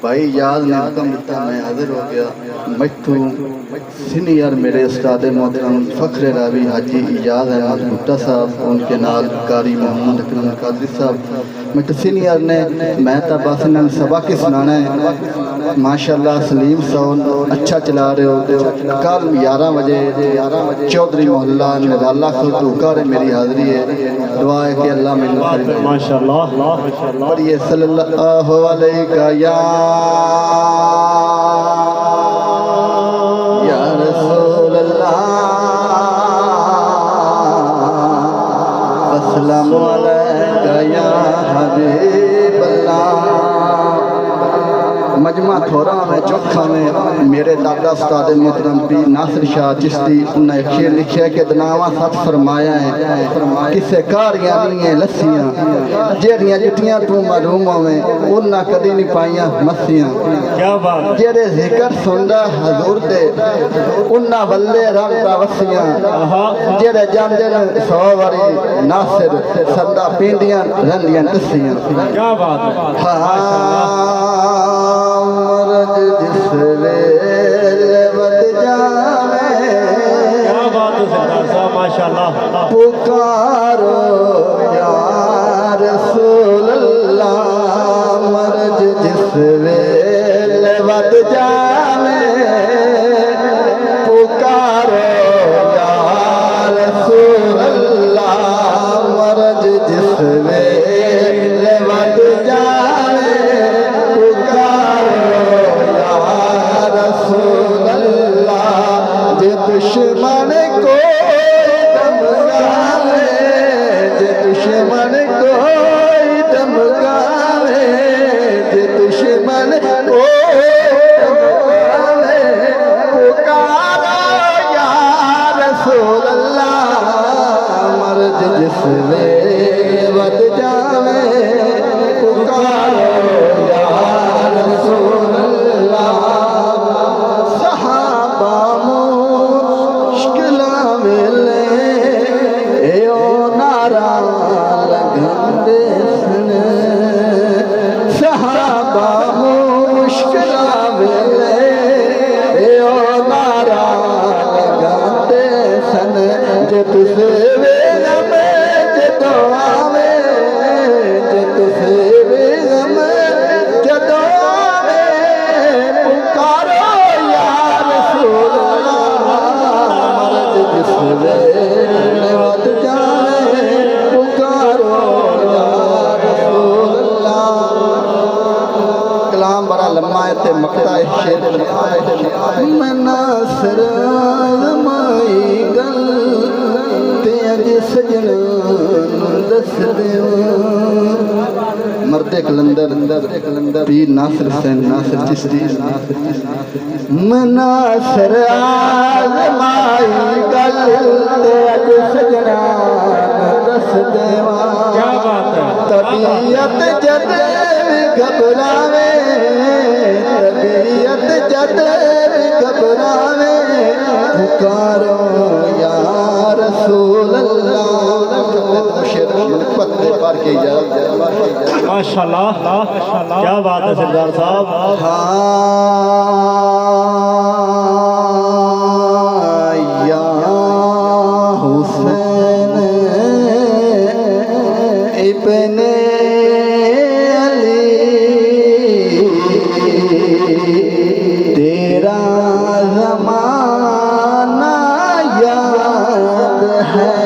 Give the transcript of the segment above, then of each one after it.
भाई याद ने हुक्म दिता, मैं हाजिर हो गया। मैथू सीनियर मेरे उस्ताद मोहतरम फ़ख्र रावी हाजी इजाज़ अहमद भुट्टा साहब, उनके नाल कारी मोहम्मद अकरम कादरी साहब मैथू सीनियर ने, मैं तो बस इन्होंने सबक ही सुनाना है। माशाअल्लाह सलीम साउंड अच्छा चला रहे हो। कल 11 बजे चौधरी मोहल्ला निराला खलूका मेरी हाज़री है। दुआ है कि अल्लाह मिल माशाअल्लाह पढ़िए सल्लल्लाहु अलैहि या रसूल अल्लाह अस्सलामु अलैका या हबीब अल्लाह। मजमा थोड़ा में चौखा में मेरे दादा उस्ताद मोहतरम पीर नासिर शाह चिश्ती उन्हें शेर लिखे कि दनावा सच फरमाया है, किसे कारियां नहीं है लस्सियां जेड़ियां जुटियां तू मरूम होवे उन्ना कदी नहीं पाइयां मस्सियां। क्या बात, जेड़े जिक्र सुनदा हजूर दे उन्ना वल्ले रब दा वसियां, जेड़े जांदे न 100 वारी नासिर सदा पींदियां रंदियां दसियां। क्या बात है। जिस वेले बद जावे, क्या बात है सरदार साहब, माशाअल्लाह। पुकारो या रसूल अल्लाह, मर्ज जिस वेले बद जावे, पुकारो या रसूल अल्लाह, मर्ज जिस वेले बद जावे, दुश्मन को धमकावे, दुश्मन को धमकावे, दुश्मन को धमकावे, पुकारो या रसूल अल्लाह, मर्द जिस वेले बद जावे, पुकारो या रसूल अल्लाह। सहाबा मकता शेर मैं नासिर माई गल ते अज सजन दस देव। मर्दे कलंदर पीर नासिर हुसैन नासिर चिश्ती, मैं नासिर माई गल ते अज सजना दस देवा। क्या बात है। तबीयत जद घबरावे, तबीयत जद घबरावे, पुकारो या रसूल अल्लाह। माशाअल्लाह, क्या बात है सरदार साहब। या हुसैन इब्ने तेरा ज़माना याद है,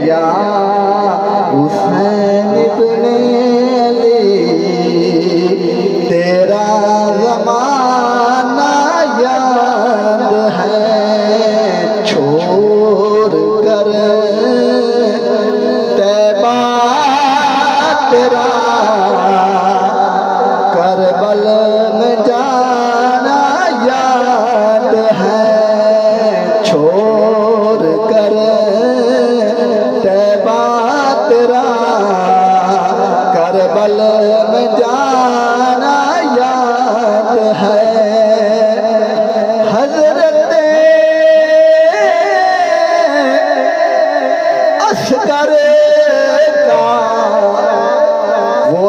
या हुसैन इब्ने अली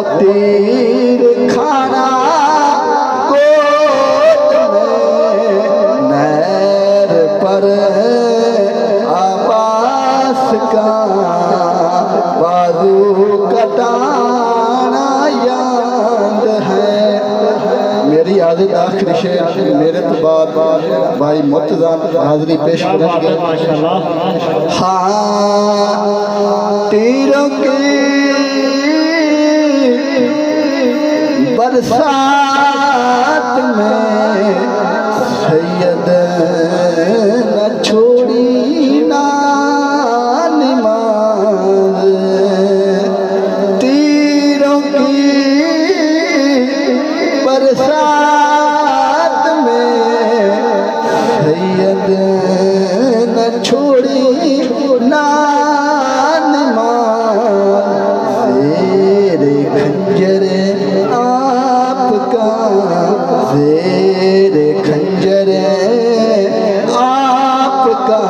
तीर खाना कोट में नहर पर आबास का बाजू कटाना याद है। मेरी आदत आखिरी शेर मेरे तो बाद भाई मुर्तज़ा हाज़री पेश करेंगे। माशाल्लाह। हाँ तीरों की बरसात में सैयद न छोड़ी ना नमाज। तीरों की बरसात में सैयद न छोड़ी ना नमाज। ज़ेरे खंजर आपका, ज़ेरे खंजर आपका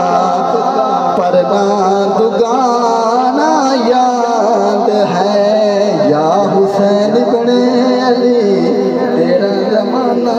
परना दुगाना याद है। या हुसैन बने अली तेरा ज़माना